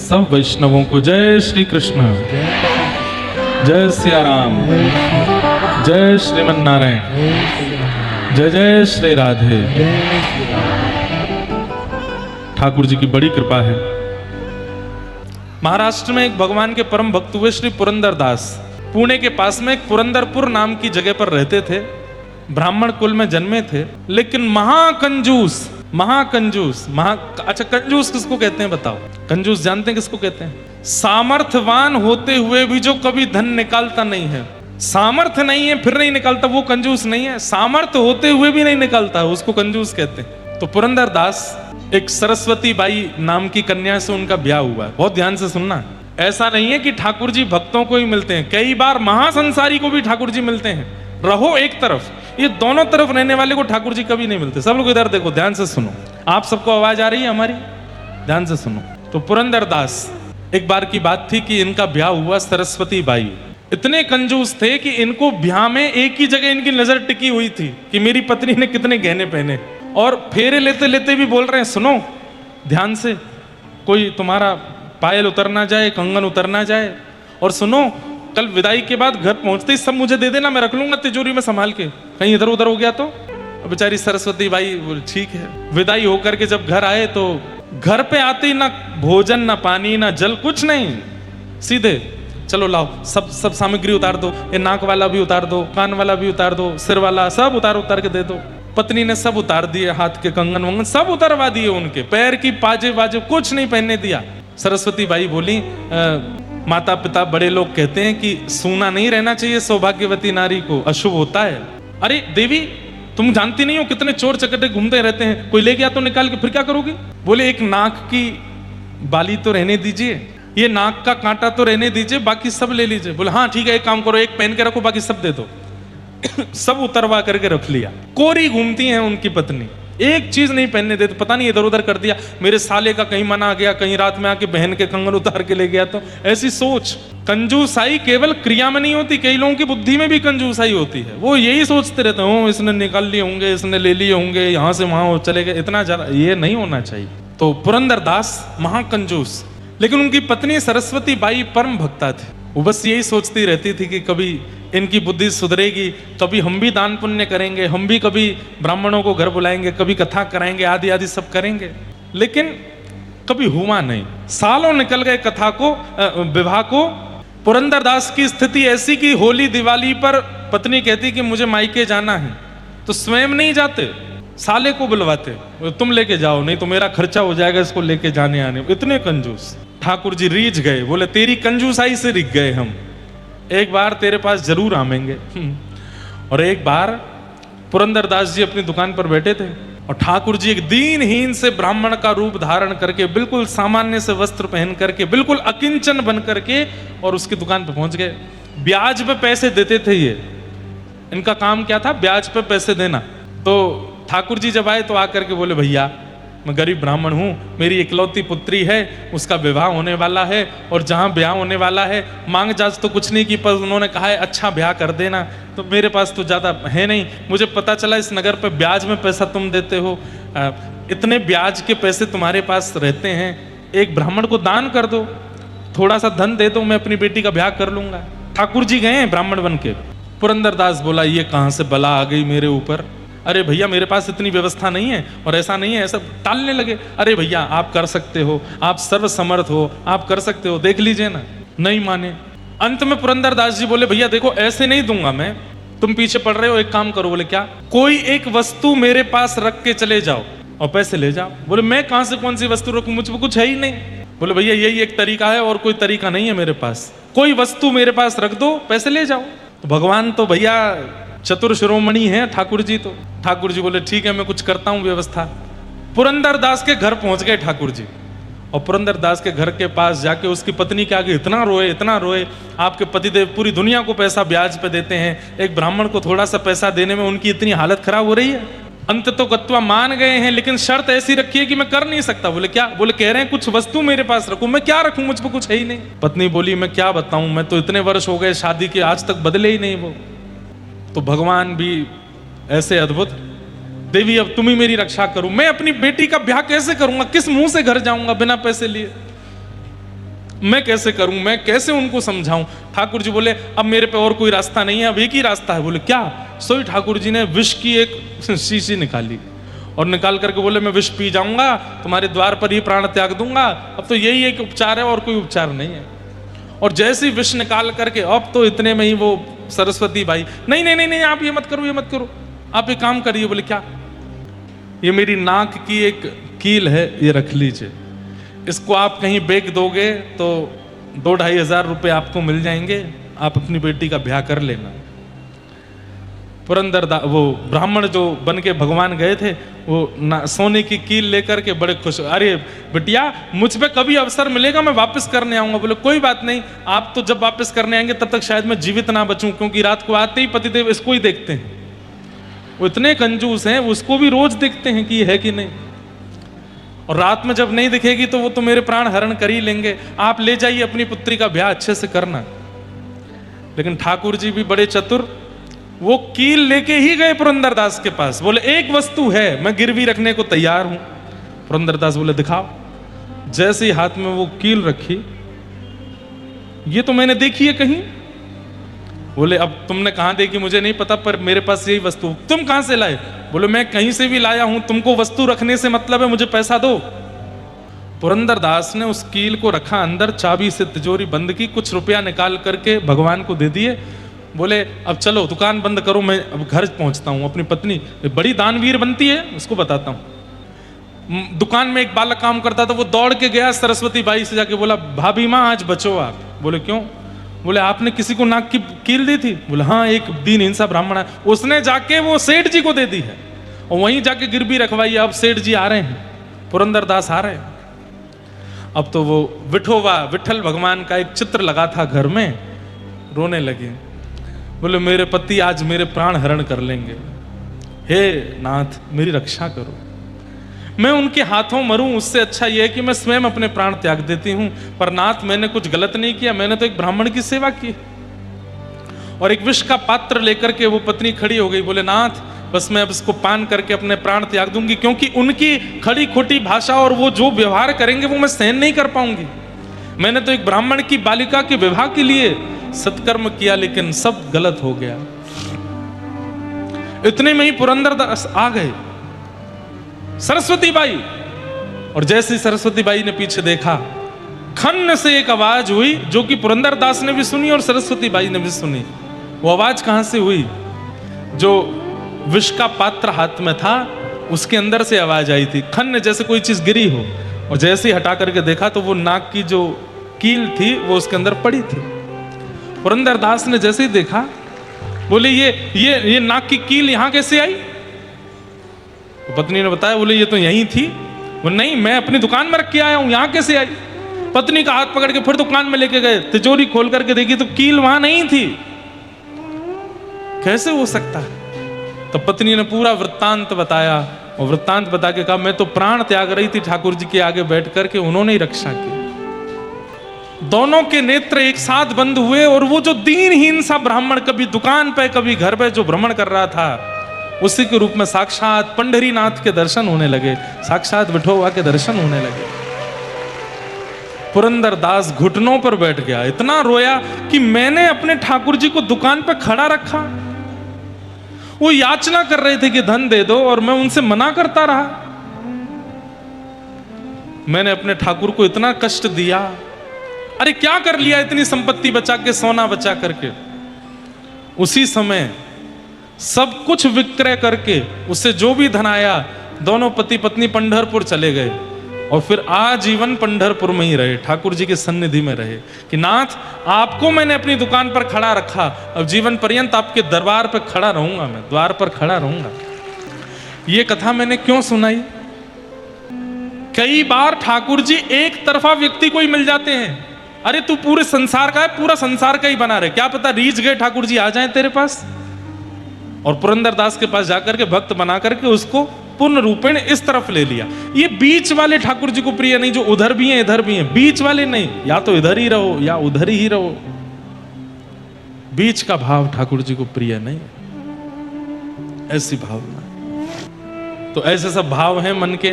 सब वैष्णवों को जय श्री कृष्ण, जय सिया राम, जय श्रीमन नारायण, जय जय श्री राधे। ठाकुर जी की बड़ी कृपा है। महाराष्ट्र में एक भगवान के परम भक्त हुए श्री पुरंदर दास, पुणे के पास में एक पुरंदरपुर नाम की जगह पर रहते थे। ब्राह्मण कुल में जन्मे थे, लेकिन महाकंजूस, अच्छा कंजूस किसको कहते हैं बताओ? कंजूस जानते हैं किसको कहते हैं? सामर्थ्यवान होते हुए भी जो कभी धन निकालता नहीं है। सामर्थ्य नहीं है फिर नहीं निकालता, वो कंजूस नहीं है। सामर्थ्य होते हुए भी नहीं निकालता, उसको कंजूस कहते हैं। तो पुरंदर दास एक सरस्वती बाई नाम की कन्या से उनका ब्याह हुआ। बहुत ध्यान से सुनना, ऐसा नहीं है कि ठाकुर जी भक्तों को ही मिलते हैं, कई बार महासंसारी को भी ठाकुर जी मिलते हैं। रहो एक तरफ, ये दोनों तरफ रहने वाले को ठाकुर जी कभी नहीं मिलते। सब लोग इधर देखो, ध्यान से सुनो। आप सबको आवाज आ रही है हमारी? ध्यान से सुनो। तो पुरंदर दास, एक बार की बात थी कि इनका ब्याह हुआ। सरस्वती बाई इतने कंजूस थे कि इनको ब्याह में एक ही जगह इनकी नजर टिकी हुई थी कि मेरी पत्नी ने कितने गहने पहने, और फेरे लेते लेते भी बोल रहे हैं, सुनो ध्यान से, कोई तुम्हारा पायल उतर ना जाए, कंगन उतर ना जाए, और सुनो कल विदाई के बाद घर पहुंचते ही सब मुझे दे देना, मैं रख लूंगा तिजोरी में संभाल के, कहीं इधर उधर हो गया तो। बेचारी सरस्वती बाई बोली ठीक है। विदाई होकर के जब घर आए तो घर पे आते ही ना भोजन, ना पानी, ना जल, कुछ नहीं, सीधे चलो लाओ सब सामग्री उतार दो, ये नाक वाला भी उतार दो, कान वाला भी उतार दो, सिर वाला सब उतार के दे दो। पत्नी ने सब उतार दिए, हाथ के कंगन वंगन सब उतारवा दिए, उनके पैर की पाजे वाजे कुछ नहीं पहनने दिया। सरस्वती बाई बोली, माता पिता बड़े लोग कहते हैं कि सूना नहीं रहना चाहिए सौभाग्यवती नारी को, अशुभ होता है। अरे देवी तुम जानती नहीं हो कितने चोर चकटे घूमते रहते हैं, कोई ले गया तो निकाल के फिर क्या करोगी? बोले एक नाक की बाली तो रहने दीजिए, ये नाक का कांटा तो रहने दीजिए, बाकी सब ले लीजिए। बोले हाँ ठीक है, एक काम करो, एक पहन के रखो, बाकी सब दे दो। सब उतरवा करके रख लिया। कोरी घूमती हैं उनकी पत्नी, एक चीज नहीं पहनने देते, पता नहीं इधर उधर कर दिया, मेरे साले का कहीं मना आ गया, कहीं रात में आके बहन के कंगन उतार के ले गया तो। ऐसी सोच। कंजूसाई केवल क्रिया में नहीं होती, कई लोगों की बुद्धि में भी कंजूसाई होती है। वो यही सोचते रहते हैं, इसने निकाल लिए होंगे, इसने ले लिए होंगे, यहां से वहां चले गए, इतना ज्यादा ये नहीं होना चाहिए। तो पुरंदर दास महाकंजूस, लेकिन उनकी पत्नी सरस्वती बाई परम भक्ता थी। वो बस यही सोचती रहती थी कि कभी इनकी बुद्धि सुधरेगी, कभी हम भी दान पुण्य करेंगे, हम भी कभी ब्राह्मणों को घर बुलाएंगे, कभी कथा कराएंगे, आदि आदि सब करेंगे। लेकिन कभी हुआ नहीं। सालों निकल गए कथा को, विवाह को। पुरंदर दास की स्थिति ऐसी कि होली दिवाली पर पत्नी कहती कि मुझे मायके जाना है, तो स्वयं नहीं जाते, साले को बुलवाते, तुम लेके जाओ, नहीं तो मेरा खर्चा हो जाएगा इसको लेके जाने आने। इतने कंजूस। ठाकुर जी रीझ गए, बोले तेरी कंजूसाई से रिझ गए हम, एक बार तेरे पास जरूर आवेंगे। और एक बार पुरंदर दास जी अपनी दुकान पर बैठे थे और ठाकुर जी एक दीनहीन से ब्राह्मण का रूप धारण करके, बिल्कुल सामान्य से वस्त्र पहन करके, बिल्कुल अकिंचन बन करके, और उसकी दुकान पर पहुंच गए। ब्याज पे पैसे देते थे ये, इनका काम क्या था? ब्याज पे पैसे देना। तो ठाकुर जी जब आए तो आकर के बोले, भैया मैं गरीब ब्राह्मण हूँ, मेरी इकलौती पुत्री है, उसका विवाह होने वाला है, और जहाँ ब्याह होने वाला है मांग जाज तो कुछ नहीं की, पर उन्होंने कहा है अच्छा ब्याह कर देना, तो मेरे पास तो ज़्यादा है नहीं। मुझे पता चला इस नगर पे ब्याज में पैसा तुम देते हो, इतने ब्याज के पैसे तुम्हारे पास रहते हैं, एक ब्राह्मण को दान कर दो, थोड़ा सा धन दे दो, मैं अपनी बेटी का ब्याह कर लूँगा। ठाकुर जी गए ब्राह्मण बन के। पुरंदर दास बोला, ये कहाँ से बला आ गई मेरे ऊपर? अरे भैया मेरे पास इतनी व्यवस्था नहीं है, और ऐसा नहीं है, ऐसा टालने लगे। अरे भैया आप कर सकते हो, आप सर्वसमर्थ हो, आप कर सकते हो, देख लीजिए ना। नहीं माने। अंत में पुरंदर दास जी बोले, भैया देखो ऐसे नहीं दूंगा मैं, तुम पीछे पड़ रहे हो, एक काम करो। बोले क्या? कोई एक वस्तु मेरे पास रख के चले जाओ और पैसे ले जाओ। बोले मैं कहां से कौन सी वस्तु रखूं, मुझ पर कुछ है ही नहीं। बोले भैया यही एक तरीका है, और कोई तरीका नहीं है मेरे पास, कोई वस्तु मेरे पास रख दो, पैसे ले जाओ। तो भगवान तो भैया चतुर शिरोमणि है ठाकुर जी। तो ठाकुर जी बोले ठीक है मैं कुछ करता हूं व्यवस्था। पुरंदर दास के घर पहुंच गए ठाकुर जी, और पुरंदर दास के घर के पास जाके उसकी पत्नी के आगे इतना रोए, आपके पतिदेव पूरी दुनिया को पैसा ब्याज पे देते हैं, एक ब्राह्मण को थोड़ा सा पैसा देने में उनकी इतनी हालत खराब हो रही है। अंत तो गत्वा मान गए हैं, लेकिन शर्त ऐसी रखी है कि मैं कर नहीं सकता। बोले क्या? बोले कह रहे हैं कुछ वस्तु मेरे पास रखूं। मैं क्या रखूं, मुझ पर कुछ है ही नहीं। पत्नी बोली मैं क्या बताऊं, मैं तो इतने वर्ष हो गए शादी के, आज तक बदले ही नहीं वो। तो भगवान भी ऐसे अद्भुत, देवी अब तुम ही मेरी रक्षा करो, मैं अपनी बेटी का ब्याह कैसे करूंगा, किस मुंह से घर जाऊंगा बिना पैसे लिए? मैं कैसे करूं, मैं कैसे उनको समझाऊं। ठाकुर जी बोले अब मेरे पे और कोई रास्ता नहीं है, अब एक ही रास्ता है। बोले क्या? सोई ठाकुर जी ने विष की एक शीशी निकाली और निकाल करके बोले मैं विष पी जाऊंगा, तुम्हारे द्वार पर ही प्राण त्याग दूंगा, अब तो यही एक उपचार है और कोई उपचार नहीं है। और जैसे ही विष निकाल करके अब तो इतने में ही वो सरस्वती बाई, नहीं नहीं नहीं नहीं आप ये मत करो, ये मत करो, आप एक काम करिए। बोले क्या? ये मेरी नाक की एक कील है, ये रख लीजिए, इसको आप कहीं बेच दोगे तो 2-2.5 हजार रुपये आपको मिल जाएंगे, आप अपनी बेटी का ब्याह कर लेना। वो ब्राह्मण जो बन के भगवान गए थे, वो सोने की कील लेकर के बड़े खुश, अरे बिटिया मुझ पे कभी अवसर मिलेगा मैं वापस करने आऊंगा। बोले कोई बात नहीं, आप तो जब वापस करने आएंगे तब तक शायद मैं जीवित ना बचूं, क्योंकि रात को आते ही पतिदेव इसको ही देखते हैं, वो इतने कंजूस हैं, उसको भी रोज देखते हैं कि है कि नहीं, और रात में जब नहीं दिखेगी तो वो तो मेरे प्राण हरण कर ही लेंगे, आप ले जाइए अपनी पुत्री का ब्याह अच्छे से करना। लेकिन ठाकुर जी भी बड़े चतुर, वो कील लेके ही गए पुरंदरदास के पास। बोले एक वस्तु है, मैं गिरवी रखने को तैयार हूं। पुरंदरदास बोले दिखाओ। जैसे ही हाथ में वो कील रखी, ये तो मैंने देखी है कहीं। बोले अब तुमने कहां देखी मुझे नहीं पता, पर मेरे पास यही वस्तु, तुम कहां से लाए? बोले मैं कहीं से भी लाया हूं, तुमको वस्तु रखने से मतलब है, मुझे पैसा दो। पुरंदरदास ने उस कील को रखा अंदर, चाबी से तिजोरी बंद की, कुछ रुपया निकाल करके भगवान को दे दिए। बोले अब चलो दुकान बंद करो, मैं अब घर पहुंचता हूं। अपनी पत्नी बड़ी दानवीर बनती है, उसको बताता हूं। दुकान में एक बालक काम करता था, वो दौड़ के गया सरस्वती बाई से जाके बोला भाभी माँ आज बचो आप। बोले क्यों? बोले आपने किसी को नाक की कील दी थी? बोले हाँ, एक दीनहीन सा ब्राह्मण है, उसने जाके वो सेठ जी को दे दी है, और वहीं जाके गिरवी रखवाई। अब सेठ जी आ रहे हैं, पुरंदरदास आ रहे हैं। अब तो वो विठोबा विठल भगवान का एक चित्र लगा था घर में, रोने लगे। बोले मेरे पति आज मेरे प्राण हरण कर लेंगे, हे नाथ मेरी रक्षा करो, मैं उनके हाथों मरूं, उससे अच्छा यह है कि मैं स्वयं अपने प्राण त्याग देती हूं। पर नाथ मैंने कुछ गलत नहीं किया, मैंने तो एक ब्राह्मण की सेवा की। और एक विष का पात्र लेकर के वो पत्नी खड़ी हो गई। बोले नाथ बस मैं अब इसको पान करके अपने प्राण त्याग दूंगी, क्योंकि उनकी खड़ी खोटी भाषा और वो जो व्यवहार करेंगे वो मैं सहन नहीं कर पाऊंगी। मैंने तो एक ब्राह्मण की बालिका के विवाह के लिए सत्कर्म किया, लेकिन सब गलत हो गया। इतने में ही पुरंदरदास आ गए, सरस्वती बाई, और जैसे सरस्वती बाई ने पीछे देखा, खन्न से एक आवाज हुई, जो कि पुरंदरदास ने भी सुनी और सरस्वती बाई ने भी सुनी। वो आवाज कहां से हुई? जो विष का पात्र हाथ में था उसके अंदर से आवाज आई थी, खन्न जैसे कोई चीज गिरी हो। और जैसे ही हटा करके देखा तो वो नाक की जो कील थी वो उसके अंदर पड़ी थी। पुरंदरदास ने जैसे ही देखा, बोले ये नाक की कील यहां कैसे आई? तो पत्नी ने बताया, बोले ये तो यहीं थी। वो नहीं, मैं अपनी दुकान में रख के आया हूं, यहां कैसे आई? पत्नी का हाथ पकड़ के फिर दुकान में लेके गए, तिजोरी खोल करके देखी तो कील वहां नहीं थी। कैसे हो सकता है? तो पत्नी ने पूरा वृत्तांत बताया, और वृत्तांत बता के कहा मैं तो प्राण त्याग रही थी ठाकुर जी के आगे बैठ करके, उन्होंने ही रक्षा की। दोनों के नेत्र एक साथ बंद हुए, और वो जो दीनहीन सा ब्राह्मण कभी दुकान पे कभी घर पे जो भ्रमण कर रहा था, उसी के रूप में साक्षात पंढरीनाथ के दर्शन होने लगे, साक्षात विठोबा के दर्शन होने लगे। पुरंदरदास घुटनों पर बैठ गया, इतना रोया कि मैंने अपने ठाकुर जी को दुकान पे खड़ा रखा, वो याचना कर रहे थे कि धन दे दो और मैं उनसे मना करता रहा। मैंने अपने ठाकुर को इतना कष्ट दिया, अरे क्या कर लिया इतनी संपत्ति बचा के, सोना बचा करके। उसी समय सब कुछ विक्रय करके उससे जो भी धन आया, दोनों पति पत्नी पंढरपुर चले गए, और फिर आजीवन पंढरपुर में ही रहे, ठाकुर जी के सन्निधि में रहे कि नाथ आपको मैंने अपनी दुकान पर खड़ा रखा, अब जीवन पर्यंत आपके दरबार पर खड़ा रहूंगा, मैं द्वार पर खड़ा रहूंगा। ये कथा मैंने क्यों सुनाई? कई बार ठाकुर जी एक तरफा व्यक्ति को ही मिल जाते हैं। अरे तू पूरे संसार का है, पूरा संसार का ही बना रहे, क्या पता रीझ गए ठाकुर जी आ जाए तेरे पास। और पुरंदरदास के पास जाकर के भक्त बना करके उसको पूर्ण रूपेण इस तरफ ले लिया। ये बीच वाले ठाकुर जी को प्रिय नहीं, जो उधर भी हैं इधर भी हैं, बीच वाले नहीं, या तो इधर ही रहो या उधर ही रहो। बीच का भाव ठाकुर जी को प्रिय नहीं, ऐसी भावना। तो ऐसे सब भाव हैं मन के।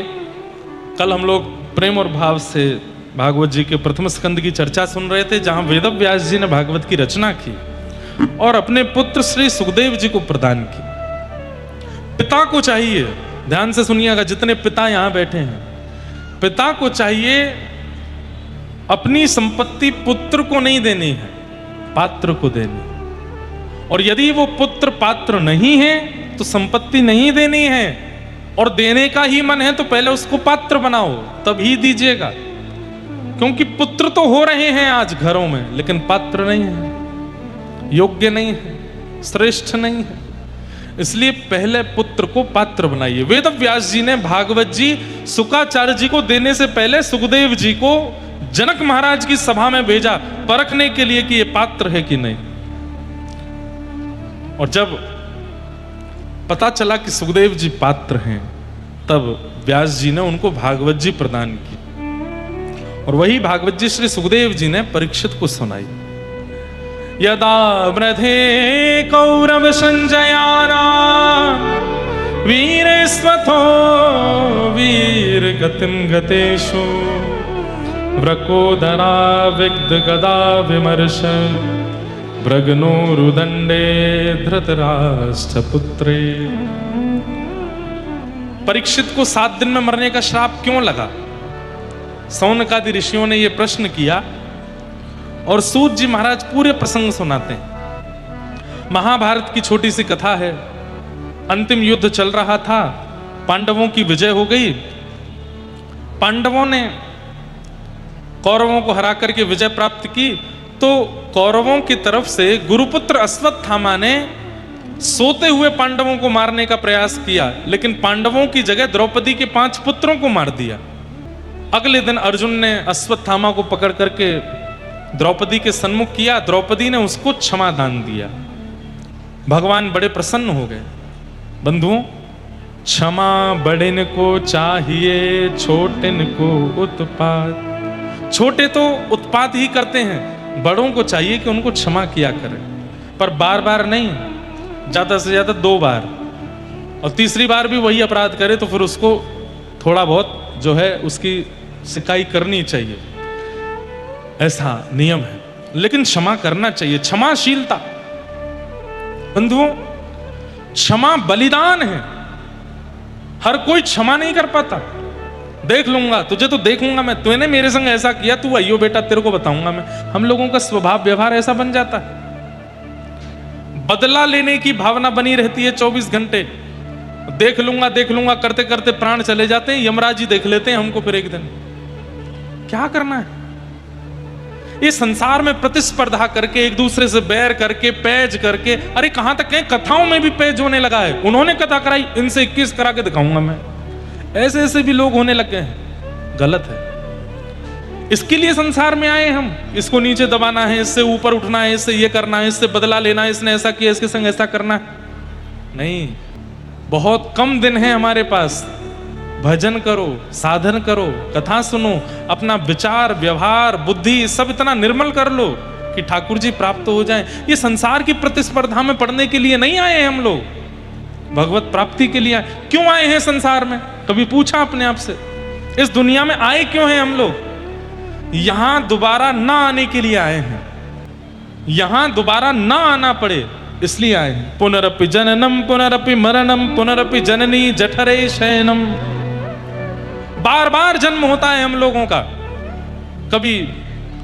कल हम लोग प्रेम और भाव से भागवत जी के प्रथम स्कंद की चर्चा सुन रहे थे, जहां वेद व्यास जी ने भागवत की रचना की और अपने पुत्र श्री सुखदेव जी को प्रदान की। पिता को चाहिए, ध्यान से सुनिएगा जितने पिता यहां बैठे हैं, पिता को चाहिए अपनी संपत्ति पुत्र को नहीं देनी है, पात्र को देनी। और यदि वो पुत्र पात्र नहीं है तो संपत्ति नहीं देनी है, और देने का ही मन है तो पहले उसको पात्र बनाओ, तभी दीजिएगा। क्योंकि पुत्र तो हो रहे हैं आज घरों में, लेकिन पात्र नहीं है, योग्य नहीं है, श्रेष्ठ नहीं है। इसलिए पहले पुत्र को पात्र बनाइए। वेद व्यास जी ने भागवत जी शुक्राचार्य जी को देने से पहले सुखदेव जी को जनक महाराज की सभा में भेजा, परखने के लिए कि ये पात्र है कि नहीं। और जब पता चला कि सुखदेव जी पात्र हैं, तब व्यास जी ने उनको भागवत जी प्रदान की, और वही भागवत जी श्री सुखदेव जी ने परीक्षित को सुनाई। यदा वृधे कौरव संजयाना वीर स्वथो वीर गतिम गतेषु व्रकोदरा विग्ध गदा विमर्श भ्रगनोरुदंडे धृतराष्ट्र पुत्रे। परीक्षित को 7 दिन में मरने का श्राप क्यों लगा? सौनकादि ऋषियों ने यह प्रश्न किया और सूत जी महाराज पूरे प्रसंग सुनाते हैं। महाभारत की छोटी सी कथा है। अंतिम युद्ध चल रहा था, पांडवों की विजय हो गई। पांडवों ने कौरवों को हरा करके विजय प्राप्त की, तो कौरवों की तरफ से गुरुपुत्र अश्वत्थामा ने सोते हुए पांडवों को मारने का प्रयास किया, लेकिन पांडवों की जगह द्रौपदी के 5 पुत्रों को मार दिया। अगले दिन अर्जुन ने अश्वत्थामा को पकड़ करके द्रौपदी के सन्मुख किया, द्रौपदी ने उसको क्षमा दान दिया। भगवान बड़े प्रसन्न हो गए। बंधुओं, क्षमा बड़िन को चाहिए, छोटिन को उत्पात। छोटे तो उत्पात ही करते हैं, बड़ों को चाहिए कि उनको क्षमा किया करें, पर बार बार नहीं, ज्यादा से ज्यादा 2 बार, और तीसरी बार भी वही अपराध करे तो फिर उसको थोड़ा बहुत जो है उसकी सिकाई करनी चाहिए, ऐसा नियम है। लेकिन क्षमा करना चाहिए, क्षमाशीलता। बंधुओं, क्षमा बलिदान है। हर कोई क्षमा नहीं कर पाता। देख लूंगा, तुझे तो देखूंगा मैं, तूने मेरे संग ऐसा किया, तू आइयो बेटा तेरे को बताऊंगा मैं। हम लोगों का स्वभाव व्यवहार ऐसा बन जाता है। बदला लेने की भावना बनी रहती है 24 घंटे। देख लूंगा करते करते प्राण चले जाते हैं, यमराज जी देख लेते हैं हमको फिर एक दिन। क्या करना है? ये संसार में प्रतिस्पर्धा करके, एक दूसरे से बैर करके, पैज करके, अरे कहां तक है, कथाओं में भी पैज होने लगा है। उन्होंने कथा कराई, इनसे 21 करा के दिखाऊंगा मैं। ऐसे ऐसे भी लोग होने लग गए हैं। गलत है। इसके लिए संसार में आए हम। इसको नीचे दबाना है, इससे ऊपर उठना है, इससे ये करना है, इससे बदला लेना है, इसने ऐसा किया, इसके संग ऐसा करना है। नहीं, बहुत कम दिन है हमारे पास। भजन करो, साधन करो, कथा सुनो, अपना विचार, व्यवहार, बुद्धि सब इतना निर्मल कर लो कि ठाकुर जी प्राप्त हो जाएं। ये संसार की प्रतिस्पर्धा में पड़ने के लिए नहीं आए हम लोग, भगवत प्राप्ति के लिए आए। क्यों आए हैं संसार में? कभी पूछा अपने आप से? इस दुनिया में आए क्यों हैं हम लोग? यहां दोबारा ना आने के लिए आए हैं। यहां दोबारा ना आना पड़े इसलिए आए हैं। पुनरपि जननम पुनरपि मरणम पुनरपि जननी जठरे शयनम। बार बार जन्म होता है हम लोगों का। कभी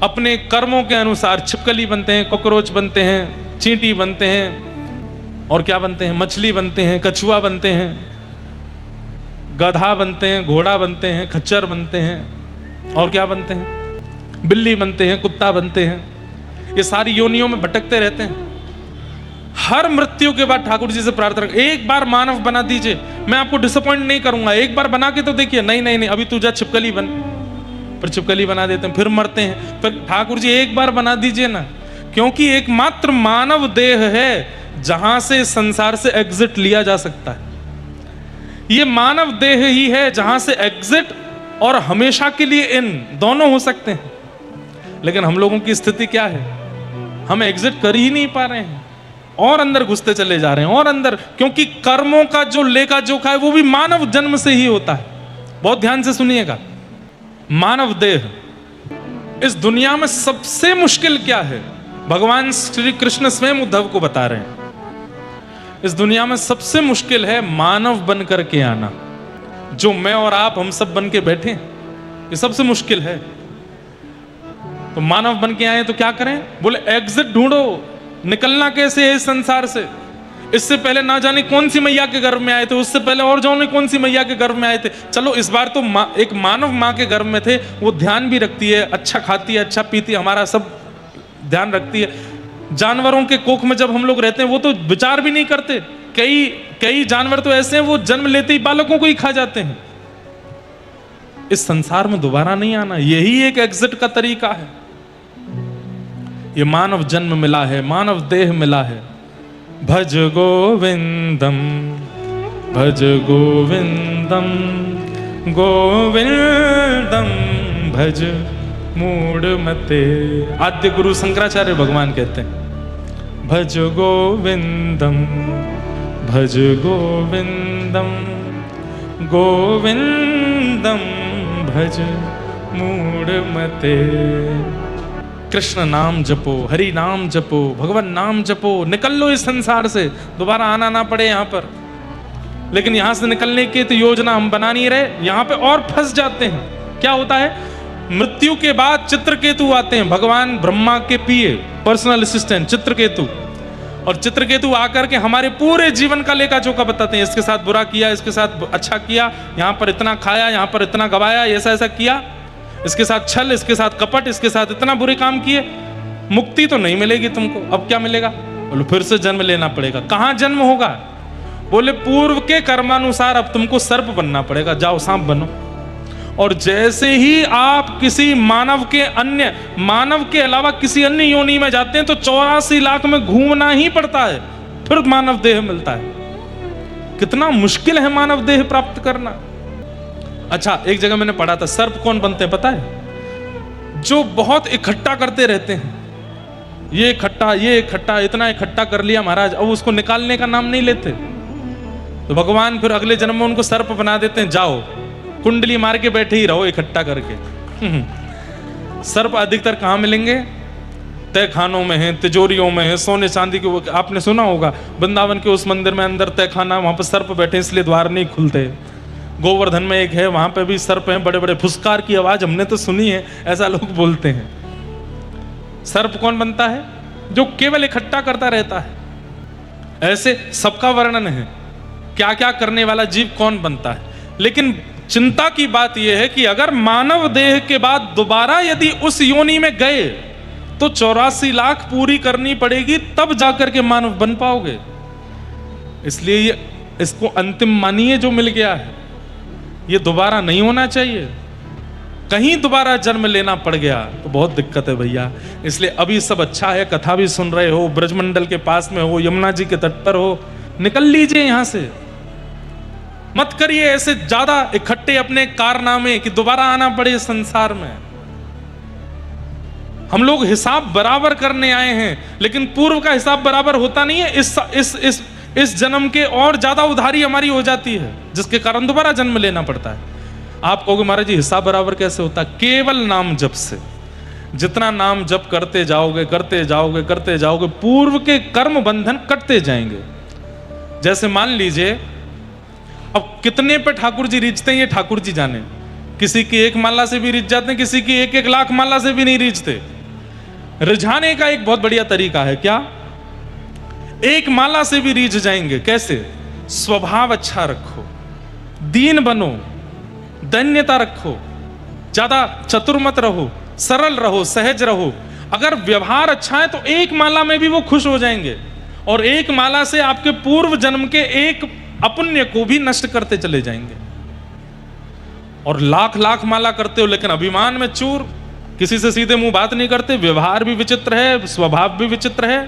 अपने कर्मों के अनुसार छिपकली बनते हैं, कॉकरोच बनते हैं, चींटी बनते हैं, और क्या बनते हैं, मछली बनते हैं, कछुआ बनते हैं, गधा बनते हैं, घोड़ा बनते हैं, खच्चर बनते हैं, और क्या बनते हैं, बिल्ली बनते हैं, कुत्ता बनते हैं। ये सारी योनियों में भटकते रहते हैं। हर मृत्यु के बाद ठाकुर जी से प्रार्थना, एक बार मानव बना दीजिए, मैं आपको डिसअपॉइंट नहीं करूंगा, एक बार बना के तो देखिए। नहीं नहीं नहीं, अभी तू जा छिपकली बन। फिर छिपकली बना देते हैं, फिर मरते हैं। फिर ठाकुर जी एक बार बना दीजिए ना, क्योंकि एकमात्र मानव देह है जहां से संसार से एग्जिट लिया जा सकता है। ये मानव देह ही है जहां से एग्जिट और हमेशा के लिए इन दोनों हो सकते हैं। लेकिन हम लोगों की स्थिति क्या है? हम एग्जिट कर ही नहीं पा रहे हैं और अंदर घुसते चले जा रहे हैं और अंदर, क्योंकि कर्मों का जो लेखा जोखा है वो भी मानव जन्म से ही होता है। बहुत ध्यान से सुनिएगा। मानव देह इस दुनिया में सबसे मुश्किल क्या है? भगवान श्री कृष्ण स्वयं उद्धव को बता रहे हैं, इस दुनिया में सबसे मुश्किल है मानव बन करके आना। जो मैं और आप हम सब बन के बैठे, ये सबसे मुश्किल है। तो मानव बन के आए तो क्या करें? बोले एग्जिट ढूंढो, निकलना कैसे है इस संसार से। इससे पहले ना जाने कौन सी मैया के गर्भ में आए थे, उससे पहले और जाने कौन सी मैया के गर्भ में आए थे। चलो इस बार तो एक मानव माँ के गर्भ में थे, वो ध्यान भी रखती है, अच्छा खाती है, अच्छा पीती है, हमारा सब ध्यान रखती है। जानवरों के कोख में जब हम लोग रहते हैं वो तो विचार भी नहीं करते। कई जानवर तो ऐसे हैं वो जन्म लेते ही बालकों को ही खा जाते हैं। इस संसार में दोबारा नहीं आना, यही एक एग्जिट का तरीका है। ये मानव जन्म मिला है, मानव देह मिला है। भज गोविंदम, भज गोविंदम, गोविंदम भज मूढ़मते। आद्य गुरु शंकराचार्य भगवान कहते हैं भज गोविंदम, भज गोविंदम, गोविंदम भज मूढ़मते। कृष्ण नाम जपो, हरि नाम जपो, भगवान नाम जपो, निकल लो इस संसार से, दोबारा आना ना पड़े यहाँ पर। लेकिन यहाँ से निकलने की तो योजना हम बना नहीं रहे, यहाँ पे और फंस जाते हैं। क्या होता है? मृत्यु के बाद चित्रकेतु आते हैं, भगवान ब्रह्मा के पीए, पर्सनल असिस्टेंट चित्रकेतु। और चित्रकेतु आकर के हमारे पूरे जीवन का लेखा जोखा बताते हैं। इसके साथ बुरा किया, इसके साथ अच्छा किया, यहाँ पर इतना खाया, यहाँ पर इतना गवाया, ऐसा ऐसा किया, इसके साथ छल, इसके साथ कपट, इसके साथ इतना बुरे काम किए। मुक्ति तो नहीं मिलेगी तुमको। अब क्या मिलेगा? बोले फिर से जन्म लेना पड़ेगा। कहाँ जन्म होगा? बोले पूर्व के कर्मानुसार अब तुमको सर्प बनना पड़ेगा, जाओ सांप बनो। और जैसे ही आप किसी मानव के अलावा किसी अन्य योनि में जाते हैं तो 84 लाख में घूमना ही पड़ता है, फिर मानव देह मिलता है। कितना मुश्किल है मानव देह प्राप्त करना। अच्छा, एक जगह मैंने पढ़ा था, सर्प कौन बनते हैं पता है? जो बहुत इकट्ठा करते रहते हैं, ये इकट्ठा, इतना इकट्ठा कर लिया महाराज, अब उसको निकालने का नाम नहीं लेते। तो भगवान फिर अगले जन्म में उनको सर्प बना देते हैं, जाओ कुंडली मार के बैठे ही रहो इकट्ठा करके। सर्प अधिकतर कहाँ मिलेंगे? तय खानों में है, तिजोरियों में है, सोने चांदी के। आपने सुना होगा वृंदावन के उस मंदिर में अंदर तय खाना, वहां पर सर्प बैठे इसलिए द्वार नहीं खुलते। गोवर्धन में एक है, वहां पे भी सर्प हैं, बड़े बड़े फुसकार की आवाज हमने तो सुनी है, ऐसा लोग बोलते हैं। सर्प कौन बनता है? जो केवल इकट्ठा करता रहता है। ऐसे सबका वर्णन है, क्या क्या करने वाला जीव कौन बनता है। लेकिन चिंता की बात यह है कि अगर मानव देह के बाद दोबारा यदि उस योनि में गए तो 84 लाख पूरी करनी पड़ेगी, तब जाकर के मानव बन पाओगे। इसलिए इसको अंतिम मानिए जो मिल गया है, ये दोबारा नहीं होना चाहिए। कहीं दोबारा जन्म लेना पड़ गया तो बहुत दिक्कत है भैया। इसलिए अभी सब अच्छा है, कथा भी सुन रहे हो, ब्रजमंडल के पास में हो, यमुना जी के तट पर हो, निकल लीजिए यहां से। मत करिए ऐसे ज्यादा इकट्ठे अपने कारनामे कि दोबारा आना पड़े संसार में। हम लोग हिसाब बराबर करने आए हैं, लेकिन पूर्व का हिसाब बराबर होता नहीं है। इस जन्म के और ज्यादा उधारी हमारी हो जाती है, जिसके कारण दोबारा जन्म लेना पड़ता है। आप कहोगे महाराज जी हिसाब बराबर कैसे होता है? केवल नाम जप से। जितना नाम जप करते जाओगे करते जाओगे करते जाओगे, पूर्व के कर्म बंधन कटते जाएंगे। जैसे मान लीजिए अब कितने पे ठाकुर जी रीझते हैं ये ठाकुर जी जाने। किसी की एक माला से भी रीझ जाते हैं, किसी की 1-1 लाख माला से भी नहीं रीझते। रिझाने का एक बहुत बढ़िया तरीका है, क्या? एक माला से भी रीझ जाएंगे। कैसे? स्वभाव अच्छा रखो, दीन बनो, दन्यता रखो, ज्यादा चतुर मत रहो, सरल रहो, सहज रहो। अगर व्यवहार अच्छा है तो एक माला में भी वो खुश हो जाएंगे, और एक माला से आपके पूर्व जन्म के एक अपुण्य को भी नष्ट करते चले जाएंगे। और लाख लाख माला करते हो लेकिन अभिमान में चूर, किसी से सीधे मुंह बात नहीं करते, व्यवहार भी विचित्र है, स्वभाव भी विचित्र है,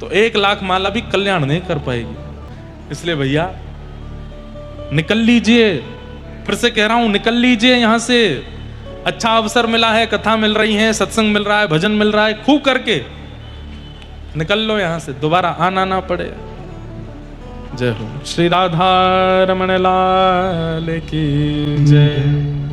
तो 1 लाख माला भी कल्याण नहीं कर पाएगी। इसलिए भैया निकल लीजिए, फिर से कह रहा हूं निकल लीजिए यहां से। अच्छा अवसर मिला है, कथा मिल रही है, सत्संग मिल रहा है, भजन मिल रहा है, खूब करके निकल लो यहां से, दोबारा आना ना पड़े। जय हो। श्री राधा रमण लाल की जय।